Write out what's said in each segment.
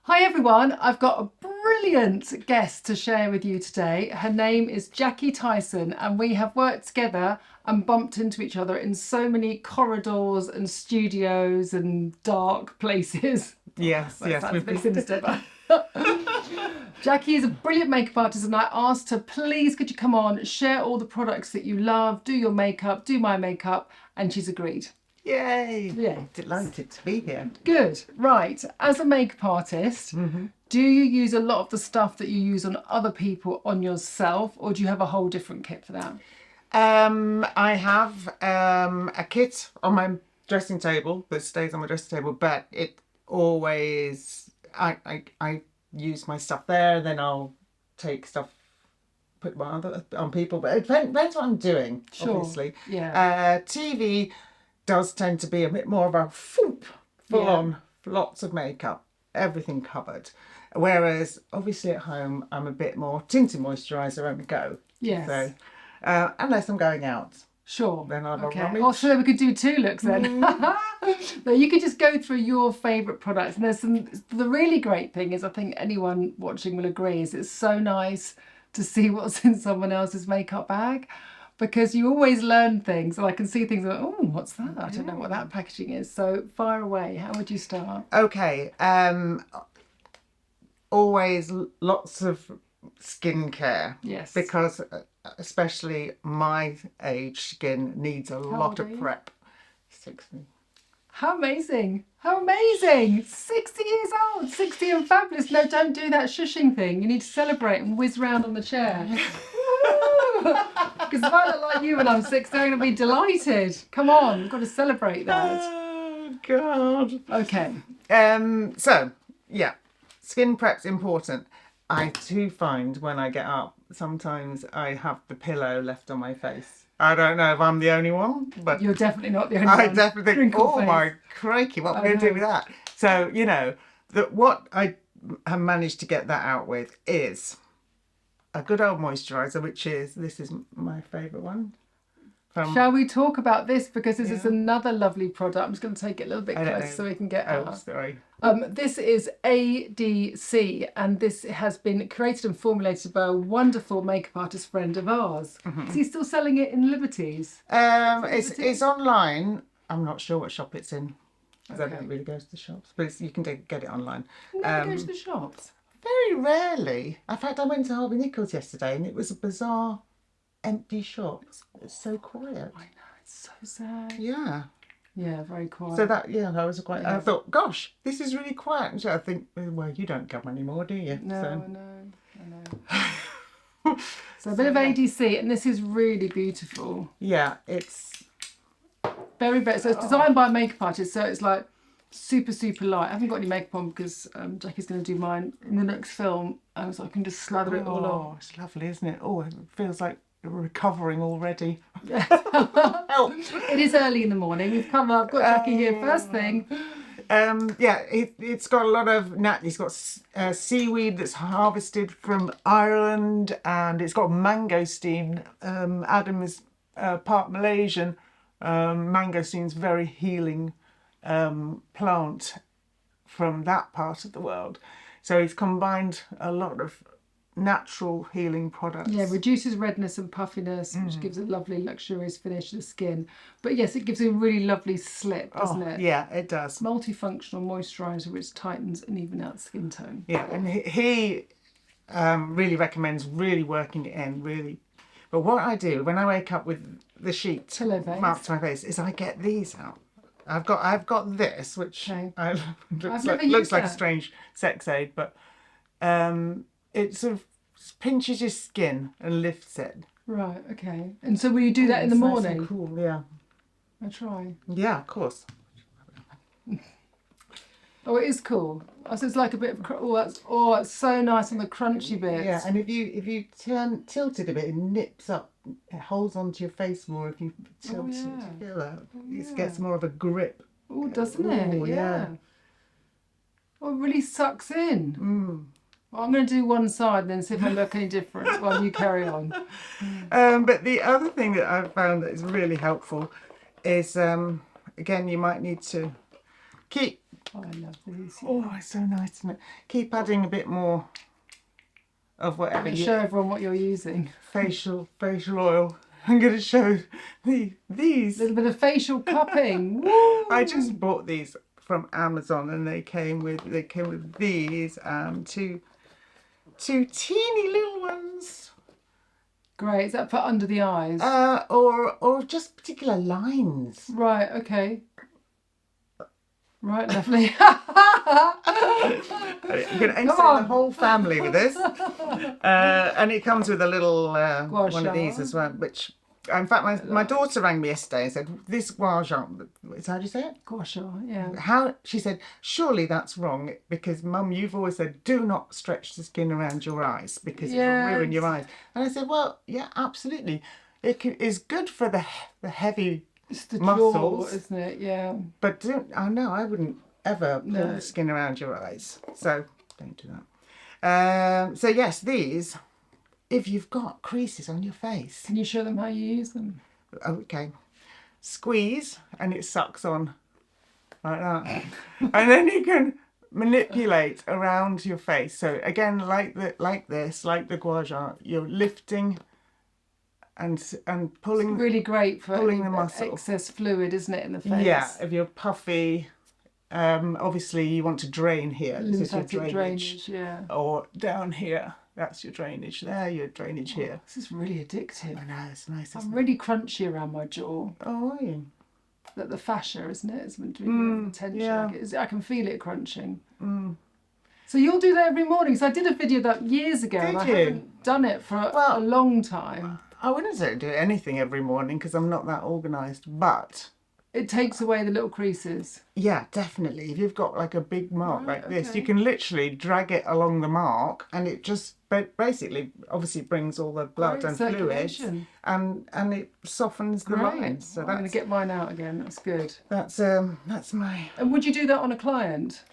Hi everyone, I've got a brilliant guest to share with you today. Her name is Jackie Tyson and we have worked together and bumped into each other in so many corridors and studios and dark places. Yes, That yes. sounds a bit sinister, but Jackie is a brilliant makeup artist and I asked her, please could you come on, share all the products that you love, do your makeup, do my makeup, and she's agreed. Yay! Yeah. Delighted to be here. Good. Right. As a makeup artist, do you use a lot of the stuff that you use on other people on yourself, or do you have a whole different kit for that? I have a kit on my dressing table that stays on my dressing table, but it always I use my stuff there, then I'll take stuff, put my other on people. But it depends what I'm doing. Sure. Obviously, Yeah. TV does tend to be a bit more of a full on, lots of makeup, everything covered. Whereas obviously at home, I'm a bit more tinted moisturizer on the go. Yes. So unless I'm going out, Sure. then I'll Okay. rummage. Oh, so we could do two looks then. No, you could just go through your favourite products. And there's some. The really great thing is, I think anyone watching will agree, is it's so nice to see what's in someone else's makeup bag. Because you always learn things, and I can see things like, oh, what's that? I don't know what that packaging is. So fire away. How would you start? Okay. Always lots of skincare. Yes. Because especially my age skin needs a lot old are of you? prep. 60. How amazing. How amazing. 60 years old. 60 and fabulous. No, don't do that shushing thing. You need to celebrate and whiz round on the chair. Because if I look like you when I'm 60, I'm going to be delighted. Come on, we've got to celebrate that. Oh God. Okay. So yeah, skin prep's important. I do find when I get up, sometimes I have the pillow left on my face. I don't know if I'm the only one, but You're definitely not the only I one. definitely think, Crinkle oh face. my crikey, what am I going to do with that? So, you know, what I have managed to get that out with is a good old moisturiser, this is my favourite one. Shall we talk about this? Because this is another lovely product. I'm just going to take it a little bit closer so we can get out. Sorry. This is ADC, and this has been created and formulated by a wonderful makeup artist friend of ours. Is he still selling it in Liberties? It's online. I'm not sure what shop it's in, because I Okay. don't really go to the shops, but you can get it online. Never go to the shops. Very rarely. In fact, I went to Harvey Nichols yesterday and it was a bizarre, empty shop. It's so quiet. I know, it's so sad. Yeah. Yeah, very quiet. So I was quite. I thought, gosh, this is really quiet. So I think, well, you don't come anymore, do you? No, So. I know. So a bit of ADC, and this is really beautiful. Yeah, it's Very, very. So it's designed by a makeup artist, so it's like super, super light. I haven't got any makeup on because Jackie's going to do mine in the next film, so I can just slather it all on. it's lovely, isn't it? Oh, it feels like we're recovering already. Help. It is early in the morning. We've come up, got Jackie here first thing. It's got a lot of it's got seaweed that's harvested from Ireland, and it's got mangosteen. Adam is part Malaysian. Mangosteen's very healing plant from that part of the world. So he's combined a lot of natural healing products. Yeah, reduces redness and puffiness, which gives a lovely luxurious finish to the skin. But yes, it gives a really lovely slip, doesn't it? Yeah, it does. Multifunctional moisturiser which tightens and even out skin tone. Yeah, and he really recommends really working it in, really. But what I do when I wake up with the sheet marked to my face is I get these out. I've got this, which looks like a strange sex aid, but it sort of pinches your skin and lifts it. Right, okay. And so will you do that in the morning? Nice and cool, yeah. I try. Yeah, of course. Oh, it is cool. So it's like a bit of it's so nice on the crunchy bits. Yeah, and if you tilt it a bit, it nips up. It holds onto your face more if you tilt it. You feel that? It gets more of a grip. Oh, doesn't it? Ooh, yeah. Oh, it really sucks in. Well, I'm going to do one side and then see if I look any different while you carry on. But the other thing that I've found that is really helpful is, again, you might need to keep Oh, I love love these. Oh, it's so nice, isn't it? Keep adding a bit more of whatever Can you show everyone what you're using? facial oil. I'm going to show these. A little bit of facial cupping. Woo! I just bought these from Amazon, and they came with these and two teeny little ones. Great. Is that for under the eyes? Or just particular lines. Right. Okay. Right. Lovely. You're going to entertain the whole family with this. And it comes with a little one of these as well, which, in fact, my daughter rang me yesterday and said, this gua sha, how do you say it? Gua sha, yeah. She said, surely that's wrong, because Mum, you've always said, do not stretch the skin around your eyes because it will ruin your eyes. And I said, well, yeah, absolutely. It is good for the heavy it's the muscles, jaw, isn't it? Yeah. But I wouldn't ever pull the skin around your eyes. So don't do that. So yes, these, if you've got creases on your face. Can you show them how you use them? Okay. Squeeze and it sucks on like that. And then you can manipulate around your face. So again, like the gua sha, you're lifting and pulling. It's really great for pulling the muscle. Excess fluid, isn't it, in the face? Yeah, if you're puffy, obviously you want to drain here. Lymphatic drainage, yeah. Or down here, that's your drainage there, your drainage here. This is really addictive. I know, it's nice, I'm really crunchy around my jaw. Oh, are you? That the fascia, isn't it? It's been doing tension. Yeah. I can feel it crunching. So you'll do that every morning. So I did a video of that years ago. Did I you? haven't done it for a long time. I wouldn't say do anything every morning because I'm not that organised, but it takes away the little creases. Yeah, definitely. If you've got like a big mark like this, you can literally drag it along the mark, and it just basically obviously brings all the blood and fluids, and it softens the lines. So I'm going to get mine out again. That's good. That's my. And would you do that on a client?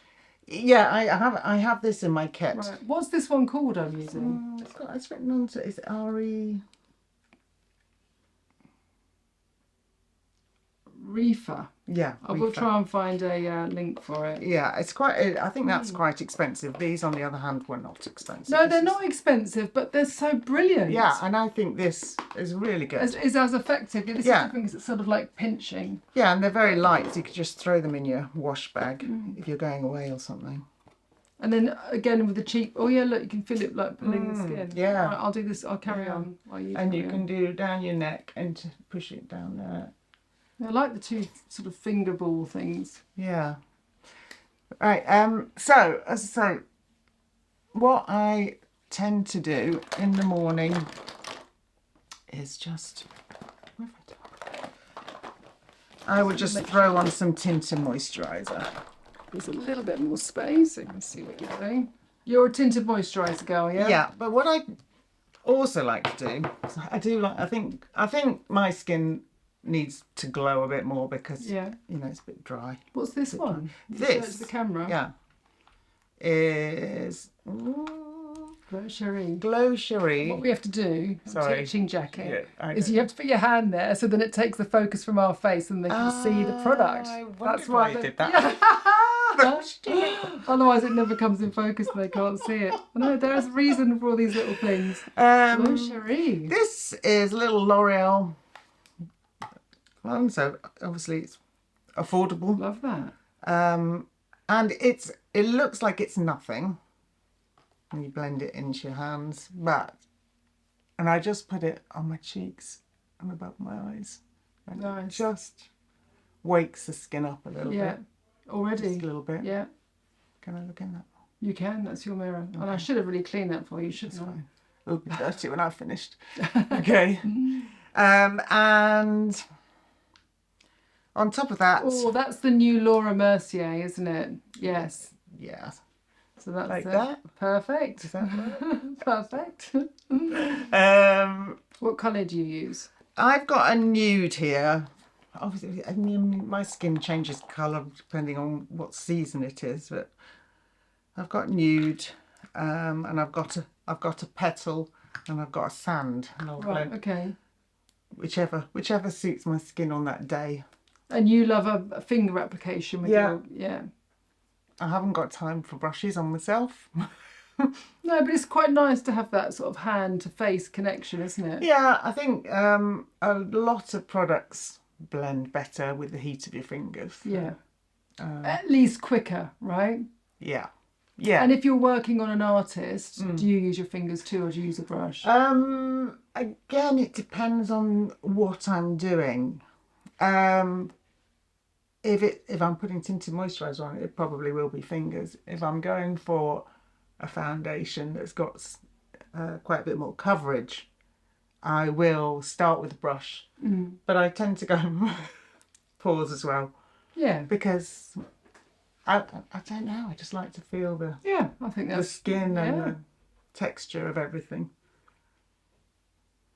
Yeah, I have this in my kit. Right. What's this one called I'm using? It's written on. Is it RE? Reefer. Yeah, I will try and find a link for it. Yeah, it's quite. I think that's quite expensive. These, on the other hand, were not expensive. No, they're not expensive, but they're so brilliant. Yeah, and I think this is really good. Is as effective. This is the thing, it's sort of like pinching. Yeah, and they're very light, so you could just throw them in your wash bag if you're going away or something. And then again with the cheek. Oh yeah, look, you can feel it like pulling the skin. Yeah. Right, I'll do this. I'll carry on while you. And you can do down your neck and push it down there. I like the two sort of finger ball things. Yeah. Right. So, as I say, what I tend to do in the morning is just. I would just throw on some Tinted Moisturizer. There's a little bit more space. So you can see what you're doing. You're a Tinted Moisturizer girl, yeah? Yeah, but what I also like to do, I think my skin needs to glow a bit more because it's a bit dry. What's this one? This, the camera. Yeah, is Glow Cherie. Glow Cherie. What we have to do, teaching Jackie, is you have to put your hand there so then it takes the focus from our face and they can see the product. That's why I did that. Otherwise it never comes in focus and they can't see it. No, there is a reason for all these little things. Glow Cherie. This is a little L'Oreal one, so obviously it's affordable. Love that. And it looks like it's nothing when you blend it into your hands, and I just put it on my cheeks and above my eyes, and it just wakes the skin up a little bit. Already. Just a little bit. Yeah. Can I look in that? You can. That's your mirror. Okay. And I should have really cleaned that for you, shouldn't I? It'll be dirty when I've finished. Okay. And on top of that... Oh, that's the new Laura Mercier, isn't it? Yes. Yeah. So that's like that. Perfect. Is that right? Perfect. What colour do you use? I've got a nude here. Obviously, I mean, my skin changes colour depending on what season it is, but I've got nude, and I've got a petal, and I've got a sand. And I'll blend okay. Whichever suits my skin on that day. And you love a finger application with your I haven't got time for brushes on myself. No, but it's quite nice to have that sort of hand to face connection, isn't it? Yeah, I think a lot of products blend better with the heat of your fingers. Yeah. At least quicker, right? Yeah. Yeah. And if you're working on an artist, do you use your fingers too, or do you use a brush? Again, it depends on what I'm doing. If I'm putting tinted moisturizer on, it probably will be fingers. If I'm going for a foundation that's got quite a bit more coverage, I will start with a brush. But I tend to go paws as well. Yeah. Because I don't know, I just like to feel I think that's the skin and the texture of everything.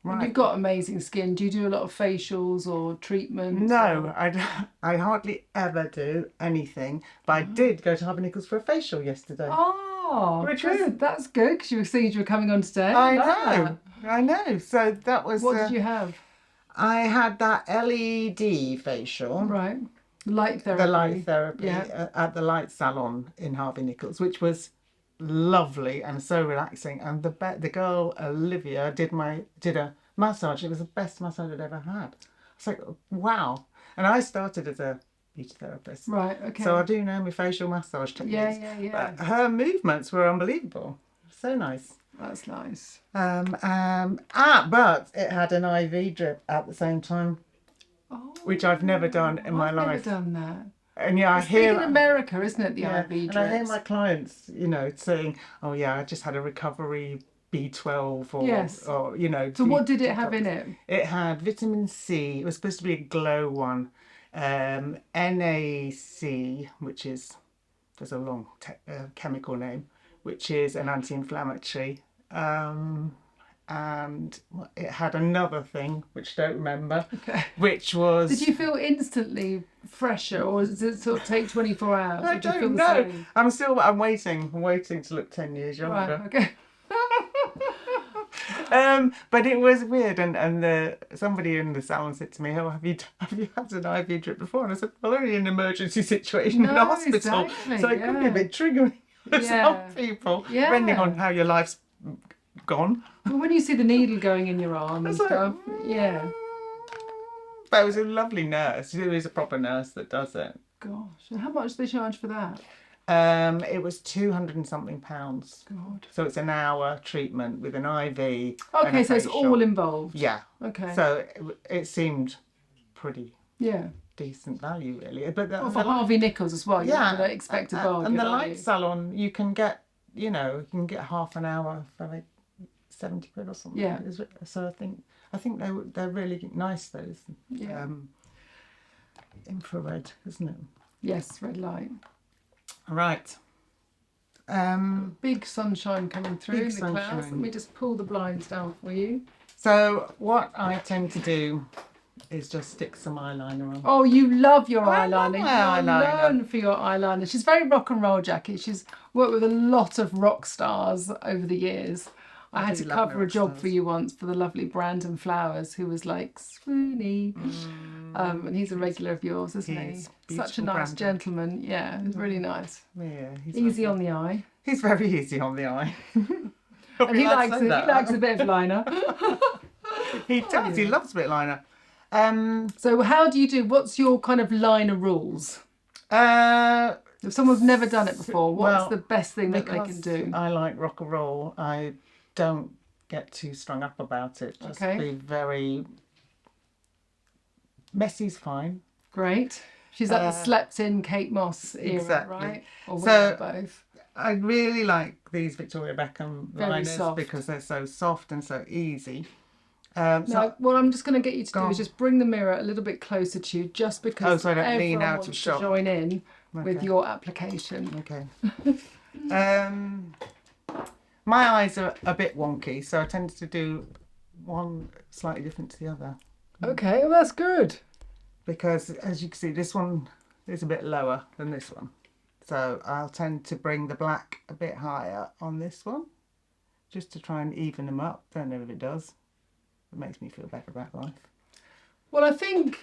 Right. You've got amazing skin. Do you do a lot of facials or treatments? No, I hardly ever do anything. But I did go to Harvey Nichols for a facial yesterday. Oh, which good. That's good, because you were saying you were coming on today. I know. So that was... What did you have? I had that LED facial. Right. Light therapy. The light therapy at the light salon in Harvey Nichols, which was lovely and so relaxing. And the girl Olivia did a massage. It was the best massage I'd ever had. It's like, wow. And I started as a beauty therapist. Right, okay. So I do know my facial massage techniques. Yeah. But her movements were unbelievable. So nice. That's nice. But it had an IV drip at the same time. Oh, which I've never done in my life. I've never done that. And yeah, it's big in America, isn't it, the IV drips? And I hear my clients, saying, oh yeah, I just had a recovery B12 or So what did it have in it? It had vitamin C. It was supposed to be a glow one. NAC, which is, there's a long chemical name, which is an anti-inflammatory. And it had another thing which I don't remember, which was... Did you feel instantly fresher, or does it sort of take 24 hours? I don't know. I'm waiting to look 10 years younger. Right, okay. But it was weird, and somebody in the salon said to me, "Oh, have you had an IV drip before?" And I said, "Well, only in an emergency situation in a hospital, exactly, so it could be a bit triggering for some people, depending on how your life's gone." Well, when you see the needle going in your arm and stuff, But it was a lovely nurse. It was a proper nurse that does it. Gosh, and how much do they charge for that? It was £200 and something. God. So it's an hour treatment with an IV. Okay, so it's all involved. Yeah. Okay. So it seemed pretty Yeah. decent value, really. But Well, for Harvey Nichols as well. Yeah. You don't expect a bargain. And the light salon, you can get, you can get half an hour for like 70 quid or something. Yeah. So I think they're really nice, those. Yeah. Infrared, isn't it? Yes, red light. Right. Big sunshine coming through in the clouds. sunshine. Let me just pull the blinds down for you. So what I tend to do is just stick some eyeliner on. Oh, you love your I love eyeliner. my You're eyeliner. known for your eyeliner. She's very rock and roll, Jackie. She's worked with a lot of rock stars over the years. I had to cover a job for you once for the lovely Brandon Flowers, who was like swoony. And he's a regular of yours, isn't he? Such a nice Brandon. gentleman. Yeah, he's really nice. Yeah, he's Easy on the eye. He's very easy on the eye. And he likes a bit of liner. He does. He loves a bit of liner. So how do you do? What's your kind of liner rules? If someone's never done it before, what's the best thing that they can do? I like rock and roll. I don't get too strung up about it. Just be very... Messy's fine. Great. She's like the slept-in Kate Moss era, exactly. right? Or So both. I really like these Victoria Beckham Very liners soft. because they're so soft and so easy. Now, what I'm just going to get you to do is just bring the mirror a little bit closer to you, just because so I don't lean everyone out wants of to shot. join in with your application. Okay. My eyes are a bit wonky, so I tend to do one slightly different to the other. Okay, well that's good. Because as you can see, this one is a bit lower than this one. So I'll tend to bring the black a bit higher on this one, just to try and even them up. Don't know if it does. It makes me feel better about life. Well, I think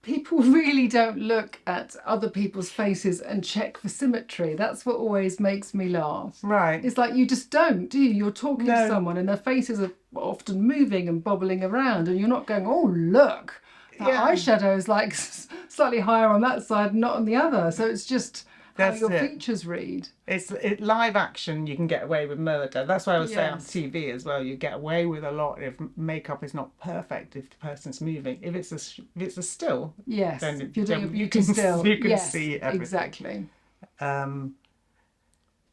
people really don't look at other people's faces and check for symmetry. That's what always makes me laugh. Right. It's like you just don't, do you? You're talking to No. someone and their faces are often moving and bobbling around, and you're not going, oh, look, that eyeshadow is like slightly higher on that side, not on the other. So it's just how your features read. It's live action. You can get away with murder. That's why I was saying on Yes. TV as well. You get away with a lot if makeup is not perfect. If the person's moving, if it's a still, Yes, then if you're doing a you beauty still, you can yes, see everything. exactly.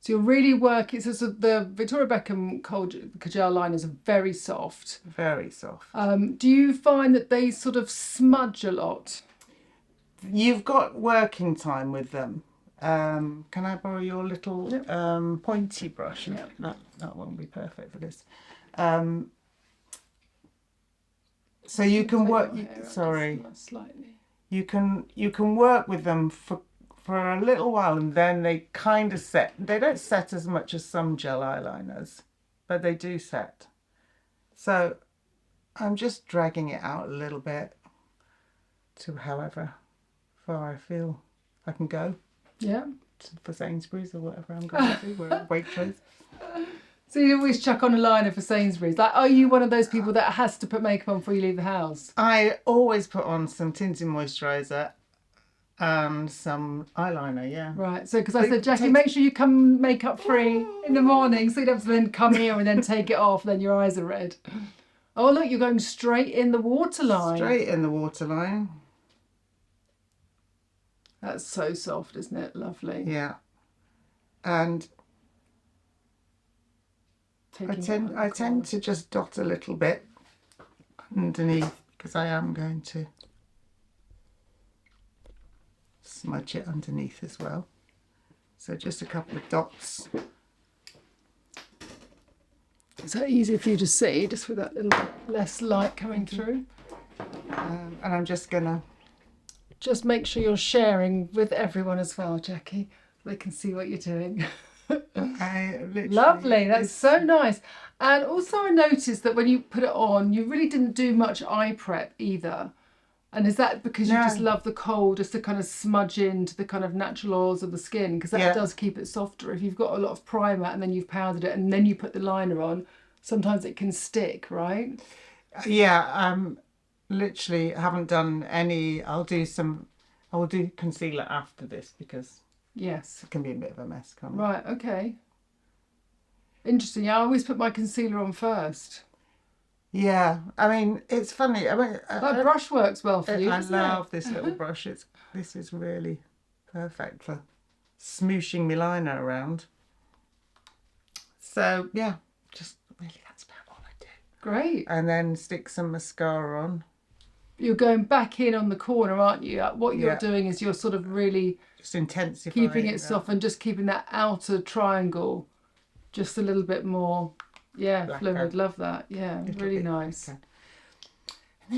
So you're really working. So the Victoria Beckham Kajal liners are very soft. Very soft. Do you find that they sort of smudge a lot? You've got working time with them. Can I borrow your little pointy brush? Yep. That won't be perfect for this. So you can work. Sorry. Slightly. You can work with them for a little while, and then they kind of set. They don't set as much as some gel eyeliners, but they do set. So I'm just dragging it out a little bit to however far I feel I can go. Yeah. For Sainsbury's or whatever I'm going to do. We're at Waitrose. So you always chuck on a liner for Sainsbury's. Like, are you one of those people that has to put makeup on before you leave the house? I always put on some Tinted Moisturizer and some eyeliner, yeah. Right, so because I said, Jackie, make sure you come makeup free in the morning so you don't have to then come here and then take it off, then your eyes are red. Oh, look, you're going straight in the waterline. Straight in the waterline. That's so soft, isn't it? Lovely. Yeah. And I tend to just dot a little bit underneath because I am going to smudge it underneath as well. So just a couple of dots. Is that easier for you to see, just with that little bit less light coming through? And I'm just gonna... Just make sure you're sharing with everyone as well, Jackie. They can see what you're doing. Lovely, that's so nice. And also I noticed that when you put it on, you really didn't do much eye prep either. And is that because you just love the kohl, just to kind of smudge into the kind of natural oils of the skin? Because that does keep it softer. If you've got a lot of primer and then you've powdered it and then you put the liner on, sometimes it can stick, right? Yeah, literally haven't done any. I will do concealer after this because yes, it can be a bit of a mess, can't it? Right, okay. Interesting. Yeah, I always put my concealer on first. Yeah, I mean, it's funny. I mean, that brush works well for you. I love this little brush. This is really perfect for smooshing my liner around. So yeah, just really that's about all I do. Great. And then stick some mascara on. You're going back in on the corner, aren't you? What you're doing is you're sort of really just intensifying, keeping it soft and just keeping that outer triangle just a little bit more. Yeah, fluid. Love that. Yeah, really nice. Okay.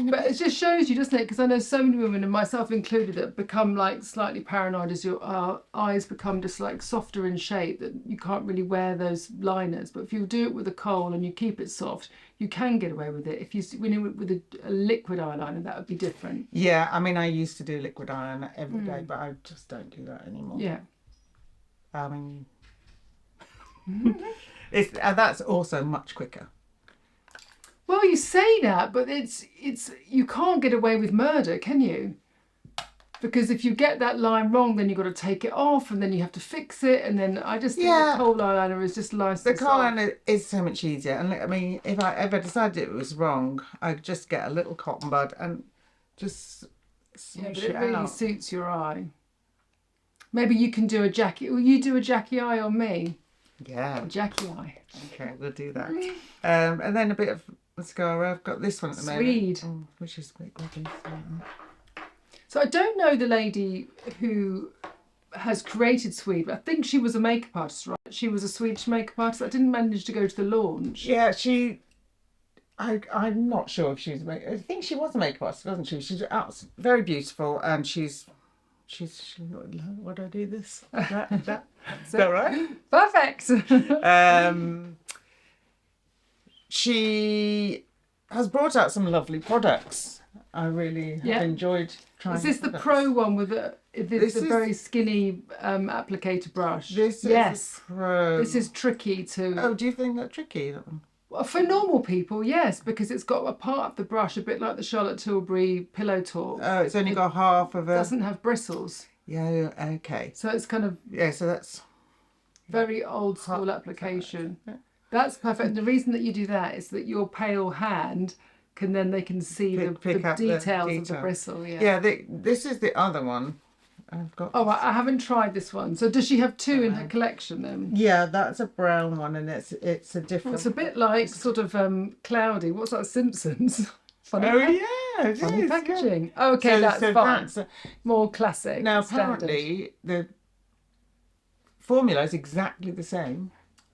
But it just shows you, doesn't it? Because I know so many women, and myself included, that become like slightly paranoid as your eyes become just like softer in shape, that you can't really wear those liners. But if you do it with a kohl and you keep it soft, you can get away with it. If you with a liquid eyeliner, that would be different. Yeah, I mean, I used to do liquid eyeliner every day, but I just don't do that anymore. Yeah. I mean, that's also much quicker. Well, you say that, but it's you can't get away with murder, can you? Because if you get that line wrong, then you've got to take it off, and then you have to fix it, and then I just think the kohl eyeliner is just nice. The kohl eyeliner is so much easier, and I mean, if I ever decided it was wrong, I'd just get a little cotton bud and just smoosh it out. It really suits your eye. Maybe you can do a Jackie. Will you do a Jackie eye on me? Yeah. Jackie eye. Okay, we'll do that. And then a bit of mascara. I've got this one at the moment. Which is a bit grubby. So I don't know the lady who has created Swede, but I think she was a makeup artist, right? She was a Swedish makeup artist. I didn't manage to go to the launch. Yeah, I'm not sure if she's I think she was a makeup artist, wasn't she? She's very beautiful, and she's what do I do this? Is that right? Perfect. She has brought out some lovely products, I really Yeah. have enjoyed trying. Is this the products. Pro one with the This is- very skinny applicator brush? This yes. is the Pro. This is tricky to. Oh, do you think that's tricky? That one? Well, for normal people, yes, because it's got a part of the brush a bit like the Charlotte Tilbury Pillow Talk. Oh, it's only got half of a. Doesn't have bristles, Yeah. Okay. so it's kind of Yeah. So that's. very old school Hot- application. Yeah. That's perfect. The reason that you do that is that your pale hand they can see Pick the up the details of the detail. bristle. Yeah. Yeah. This is the other one. I've got. Oh, I haven't tried this one. So does she have two in her collection then? Yeah, that's a brown one, and it's a different. It's a bit like sort of cloudy. What's that, Simpsons? Funny Oh yeah, it funny is, yeah. packaging. Oh, okay, that's fine. That's More classic. now standard. apparently the formula is exactly the same,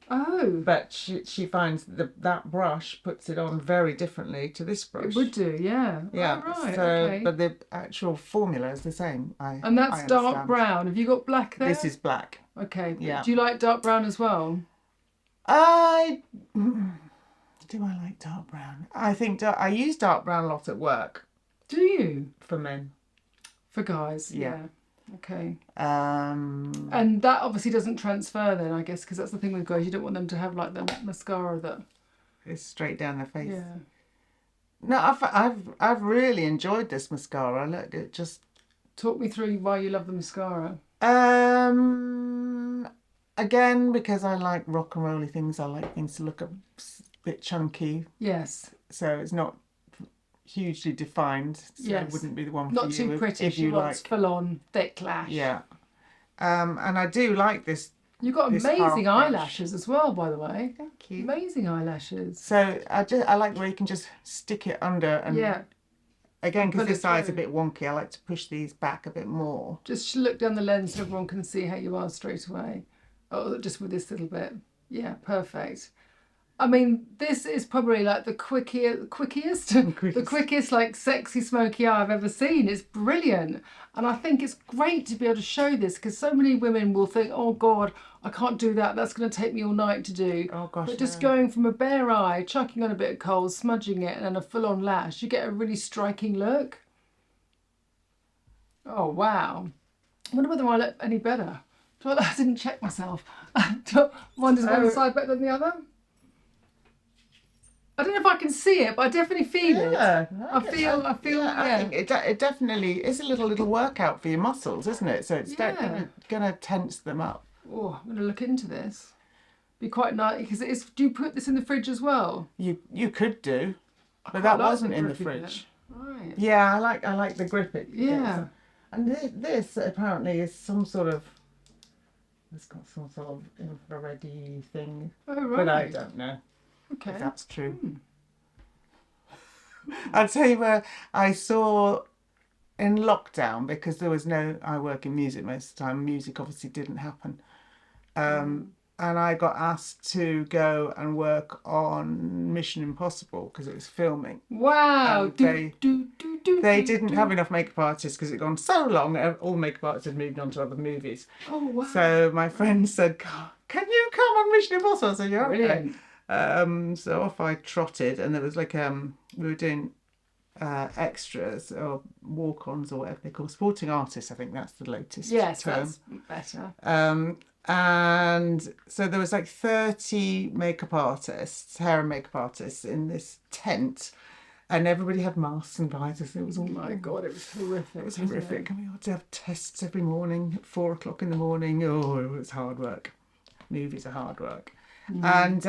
Oh, but she finds that brush puts it on very differently to this brush. it would do, yeah. Yeah. Oh, right. So, Okay. but the actual formula is the same. And that's I dark understand. brown. Have you got black there? This is black. Okay. Yeah. Do you like dark brown as well? Do I like dark brown? I think I use dark brown a lot at work Do you? for men. For guys? Yeah. Okay. Um, And that obviously doesn't transfer then, I guess, because that's the thing with guys. You don't want them to have like the mascara that. it's straight down their face. Yeah. No, I've really enjoyed this mascara. Look, it just. Talk me through why you love the mascara. Again, because I like rock and rolly things. I like things to look a bit chunky, Yes. so it's not hugely defined. So Yes. it wouldn't be the one for Not you too pretty. if She you wants like. full on thick lash. Yeah. And I do like this. You've got This amazing half brush. eyelashes as well, by the way. Thank you. Amazing eyelashes. So I like the way you can just stick it under and Yeah. again because Pull it this eye's a through. bit wonky. I like to push these back a bit more. Just look down the lens so everyone can see how you are straight away. Oh, just with this little bit. Yeah, perfect. I mean, this is probably like the quickest like sexy smoky eye I've ever seen. It's brilliant. And I think it's great to be able to show this because so many women will think, oh God, I can't do that. That's going to take me all night to do. Oh gosh. But just no. going from a bare eye, chucking on a bit of kohl, smudging it, and then a full-on lash, you get a really striking look. Oh, wow. I wonder whether I look any better. I didn't check myself. One is one side better than the other. I don't know if I can see it, but I definitely feel it. Yeah, I feel, I yeah. think it definitely is a little workout for your muscles, isn't it? So it's Yeah. gonna tense them up. Oh, I'm going to look into this. Be quite nice because it is. Do you put this in the fridge as well? You could do, but quite that like wasn't the in the grippy bit. fridge. Right. Yeah, I like the grip it. Yeah. gets. And this apparently is some sort of. It's got some sort of infrared-y thing, Oh, right. but I don't know Okay. if that's true. I'll tell you where I saw in lockdown because there was no. I work in music most of the time. Music obviously didn't happen, and I got asked to go and work on Mission Impossible because it was filming. Wow. And they didn't have enough makeup artists because it had gone so long. All the makeup artists had moved on to other movies. Oh, wow. So my friend said, "Can you come on Mission Impossible?" I said, "Yeah, okay." Brilliant. So off I trotted, and there was like we were doing extras or walk-ons or whatever they call sporting artists. I think that's the latest Yes, term. that's better. And so there was like 30 makeup artists, hair and makeup artists in this tent, and everybody had masks and visors. It was all Oh my God, it was horrific. it was wasn't horrific. it? And we had to have tests every morning at 4 o'clock in the morning. Oh, it was hard work. Movies are hard work. And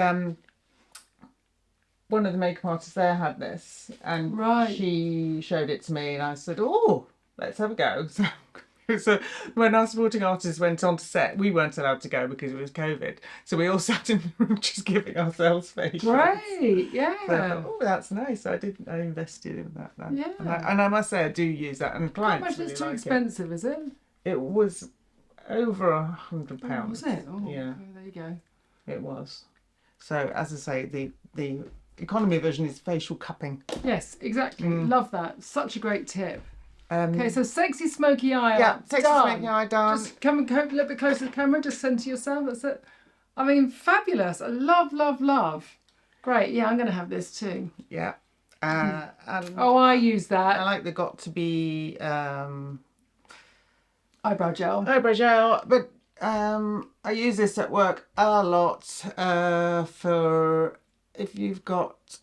one of the makeup artists there had this, and Right. she showed it to me, and I said, "Oh, let's have a go." So when our sporting artists went on to set, we weren't allowed to go because it was COVID. So we all sat in the room just giving ourselves facials. Great, So I thought, yeah. oh, that's nice. I invested in that. Yeah. And I must say, I do use that, and How clients much really is too like expensive, is it? it. It was over £100. Oh, was it? Oh, Yeah, okay, there you go. it was. So as I say, the economy version is facial cupping. Yes, exactly. Love that. Such a great tip. Um, Okay, so sexy smoky eye. yeah, sexy done. smoky eye done. Just come a little bit closer to the camera. Just center yourself. That's it. I mean, fabulous. I love, love, love. Great. Yeah, I'm going to have this too. Yeah. And Oh, I use I that. like the Got to Be Eyebrow gel. eyebrow gel, but I use this at work a lot for if you've got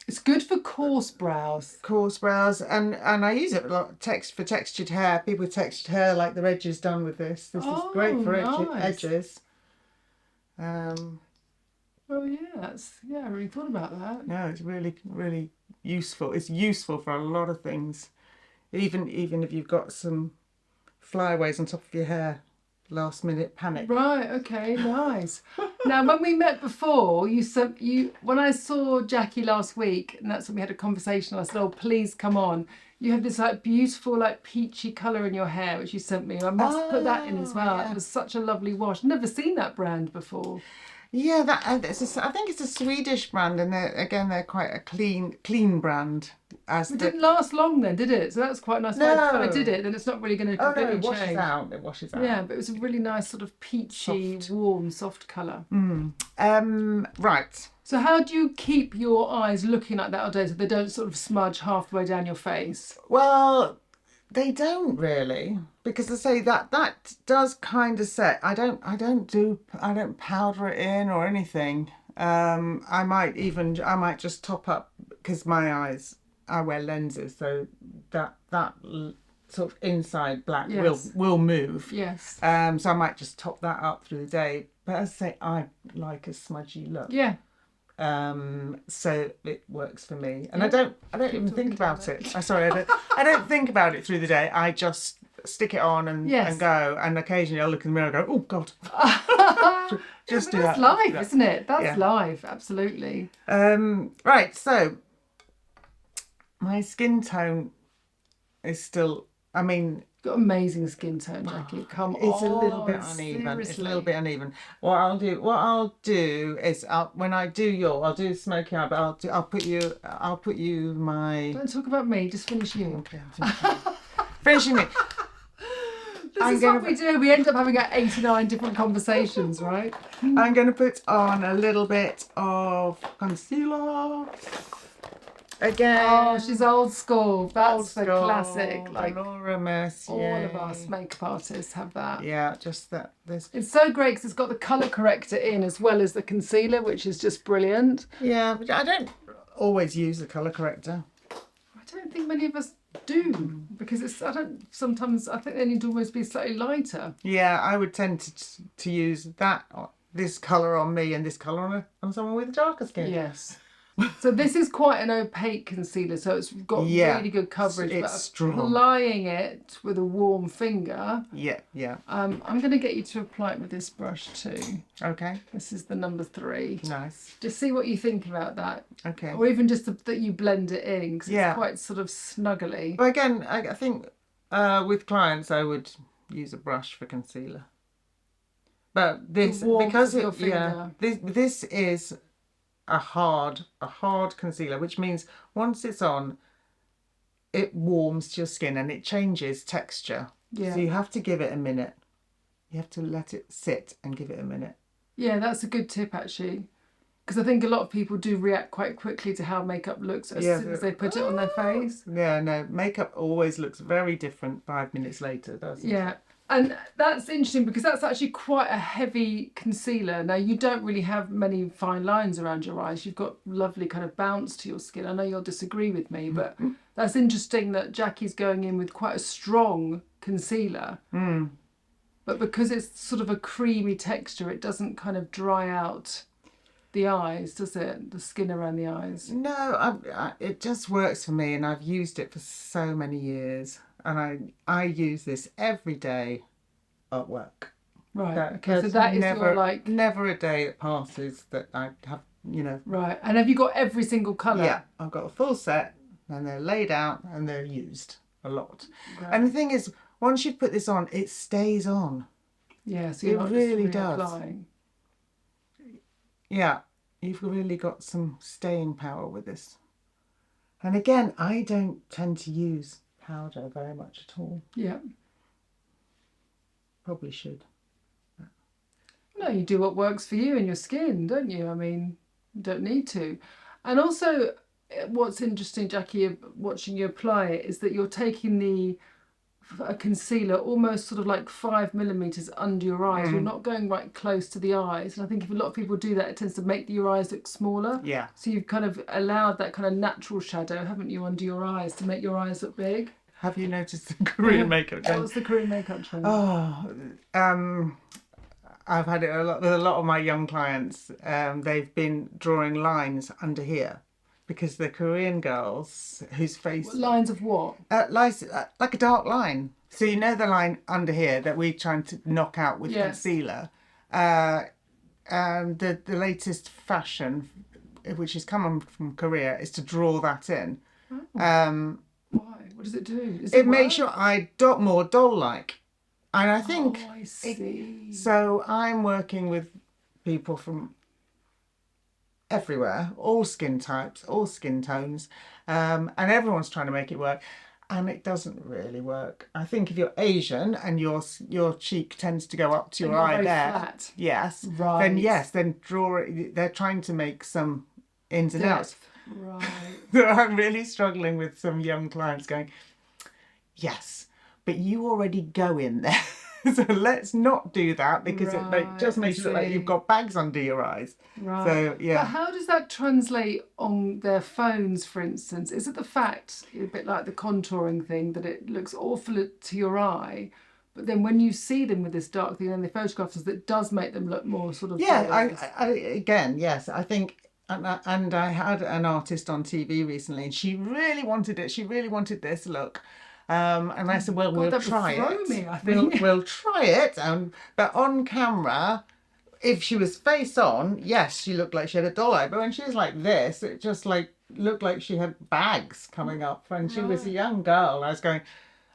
It's good for coarse brows. coarse brows, and I use it a lot for textured hair. People with textured hair like the edges done with this. This is great for nice. edges. Oh yeah, I really thought about that. No, it's really useful. It's useful for a lot of things, even if you've got some flyaways on top of your hair, last minute panic. Right, okay, nice. Now, when we met before, when I saw Jackie last week, and that's when we had a conversation, I said, "Oh, please come on." You have this like beautiful, like peachy colour in your hair, which you sent me. I must put that in as well. Yeah. It was such a lovely wash. Never seen that brand before. Yeah, I think it's a Swedish brand, and they're quite a clean brand. It didn't last long then, did it? So that's quite nice. No. If I did it, then it's not really going to completely it washes change. out. It washes out. Yeah, but it was a really nice sort of peachy, warm, soft colour. Right. So how do you keep your eyes looking like that all day so they don't sort of smudge halfway down your face? Well, they don't really, because I say that does kind of set. I don't powder it in or anything. I might just top up, because my eyes, I wear lenses, so that sort of inside black will move. Yes. So I might just top that up through the day. But as I say, I like a smudgy look. Yeah. So it works for me, and I don't even think about it. I don't think about it through the day. I just stick it on and go. And occasionally I'll look in the mirror and go, "Oh God." Just do that's that. life, isn't it? That's life, absolutely. Right. So my skin tone is still. I mean, Got amazing skin tone, Jackie. Come on. it's a little bit uneven. Seriously. It's a little bit uneven. What I'll do is when I do I'll do smoky eye, but I'll put you my. Don't talk about me, just finish you. Okay, finishing me. This is what we do. We end up having 89 different conversations, right? I'm going to put on a little bit of concealer. Again. Oh, she's old school. That's the classic. Like Laura Mercier. all of us makeup artists have that. Yeah, just that. It's so great because it's got the colour corrector in as well as the concealer, which is just brilliant. Yeah, but I don't always use the colour corrector. I don't think many of us do because sometimes I think they need to almost be slightly lighter. Yeah, I would tend to use this colour on me and this colour on someone with darker skin. Yes. So this is quite an opaque concealer, so it's got really good coverage. It's but strong. Applying it with a warm finger. Yeah. I'm going to get you to apply it with this brush too. Okay. This is the number 3. Nice. Just see what you think about that. Okay. Or even just that you blend it in, because it's quite sort of snuggly. But again, I think with clients I would use a brush for concealer. But this, because this is a hard concealer, which means once it's on, it warms to your skin and it changes texture. Yeah. So you have to give it a minute. You have to let it sit and give it a minute. Yeah, that's a good tip actually. Because I think a lot of people do react quite quickly to how makeup looks as soon as they put it on their face. Yeah, no, makeup always looks very different 5 minutes later, doesn't it? Yeah. And that's interesting because that's actually quite a heavy concealer. Now, you don't really have many fine lines around your eyes. You've got lovely kind of bounce to your skin. I know you'll disagree with me, but that's interesting that Jackie's going in with quite a strong concealer. But because it's sort of a creamy texture, it doesn't kind of dry out the eyes, does it? The skin around the eyes. No, it just works for me, and I've used it for so many years. And I use this every day at work. Right. Okay. So that is your like. Never a day that passes that I have, Right. And have you got every single colour? Yeah, I've got a full set, and they're laid out and they're used a lot. Right. And the thing is, once you put this on, it stays on. Yeah. So you're not really does. Applying. Yeah, you've really got some staying power with this. And again, I don't tend to use powder very much at all. Yeah. Probably should. No, you do what works for you and your skin, don't you? I mean, you don't need to. And also, what's interesting, Jackie, watching you apply it, is that you're taking a concealer almost sort of like 5 millimeters under your eyes. You're not going right close to the eyes. And I think if a lot of people do that, it tends to make your eyes look smaller. Yeah. So you've kind of allowed that kind of natural shadow, haven't you, under your eyes to make your eyes look big. Have you noticed the Korean makeup trend? What's the Korean makeup trend? Oh, I've had it a lot with a lot of my young clients. They've been drawing lines under here because the Korean girls whose face Lines of what? like a dark line. So you know the line under here that we're trying to knock out with concealer. And the latest fashion, which is coming from Korea, is to draw that in. Why? What does it do? It makes your eye more doll-like. And I think I see. so I'm working with people from everywhere, all skin types, all skin tones, and everyone's trying to make it work, and it doesn't really work. I think if you're Asian and your cheek tends to go up to your eye there, flat. yes, Right. then draw it. They're trying to make some ins and outs. Right. So I'm really struggling with some young clients going, yes, but you already go in there. So let's not do that because it just makes it look like you've got bags under your eyes. Right. So, yeah. But how does that translate on their phones, for instance? Is it the fact, a bit like the contouring thing, that it looks awful to your eye, but then when you see them with this dark thing and the photographs, it does make them look more sort of... Yeah, I again, yes, I think... And I had an artist on TV recently and she really wanted it. She really wanted this look. And I said, well, we'll try it. We'll try it. But on camera, if she was face on, yes, she looked like she had a doll eye. But when she was like this, it just like looked like she had bags coming up. When she was a young girl, I was going,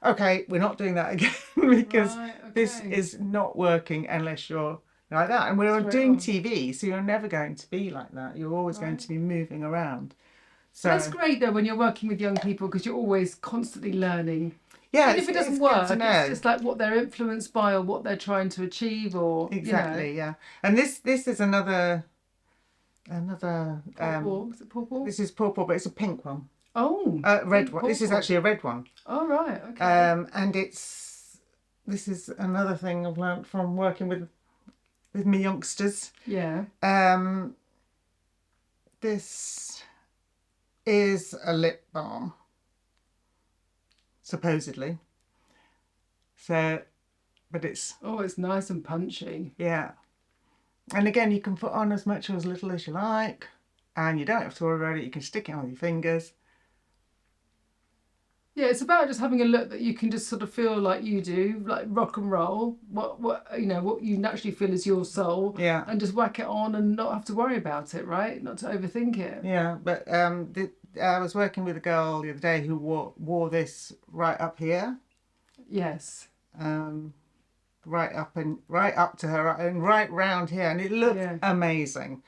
okay, we're not doing that again because this is not working unless you're like that. And we're doing TV, so you're never going to be like that. You're always going to be moving around. So that's great though when you're working with young people because you're always constantly learning. Yeah, and if it doesn't work, it's just like what they're influenced by or what they're trying to achieve, or exactly, yeah. And this is another. Purple. Is it purple? This is purple, but it's a pink one. Oh, red one. This is actually a red one. Oh right, okay. And this is another thing I've learnt from working with my youngsters. Yeah. This is a lip balm, supposedly. So, but it's... Oh, it's nice and punchy. Yeah. And again, you can put on as much or as little as you like, and you don't have to worry about it. You can stick it on your fingers. Yeah, it's about just having a look that you can just sort of feel like you do, like rock and roll. What you naturally feel is your soul. Yeah. And just whack it on and not have to worry about it, right? Not to overthink it. Yeah, but I was working with a girl the other day who wore this right up here. Yes. Right up to her and right round here, and it looked amazing.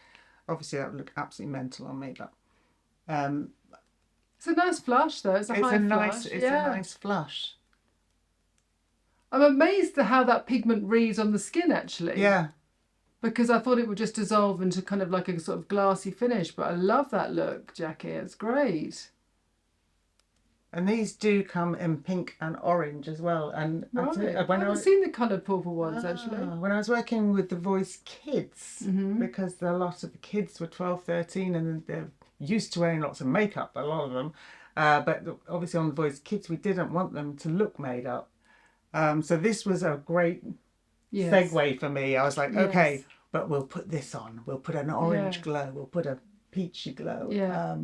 Obviously, that would look absolutely mental on me, but it's a nice flush, though. It's a nice flush. I'm amazed at how that pigment reads on the skin, actually. Yeah. Because I thought it would just dissolve into kind of like a sort of glassy finish, but I love that look, Jackie. It's great. And these do come in pink and orange as well. And I haven't seen the coloured purple ones, actually. When I was working with the Voice Kids, because a lot of the kids were 12, 13, and they're used to wearing lots of makeup, a lot of them. But obviously on the Voice Kids, we didn't want them to look made up. So this was a great segue for me. I was like, okay, but we'll put this on. We'll put an orange glow. We'll put a peachy glow. Yeah.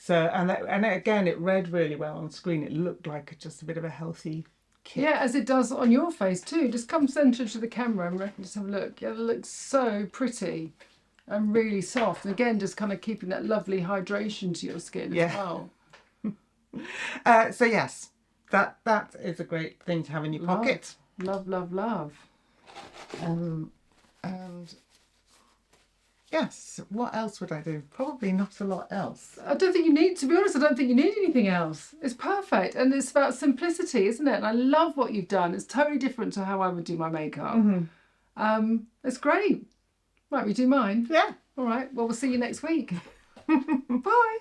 So and again, it read really well on screen. It looked like just a bit of a healthy kit. Yeah, as it does on your face too. Just come centre to the camera and just have a look. Yeah, it looks so pretty and really soft. And again, just kind of keeping that lovely hydration to your skin as well. So yes, that is a great thing to have in your pocket. Love, love, love. And yes, what else would I do? Probably not a lot else. I don't think you need, to be honest, I don't think you need anything else. It's perfect. And it's about simplicity, isn't it? And I love what you've done. It's totally different to how I would do my makeup. It's great. Right, we do mine? Yeah. All right. Well, we'll see you next week. Bye.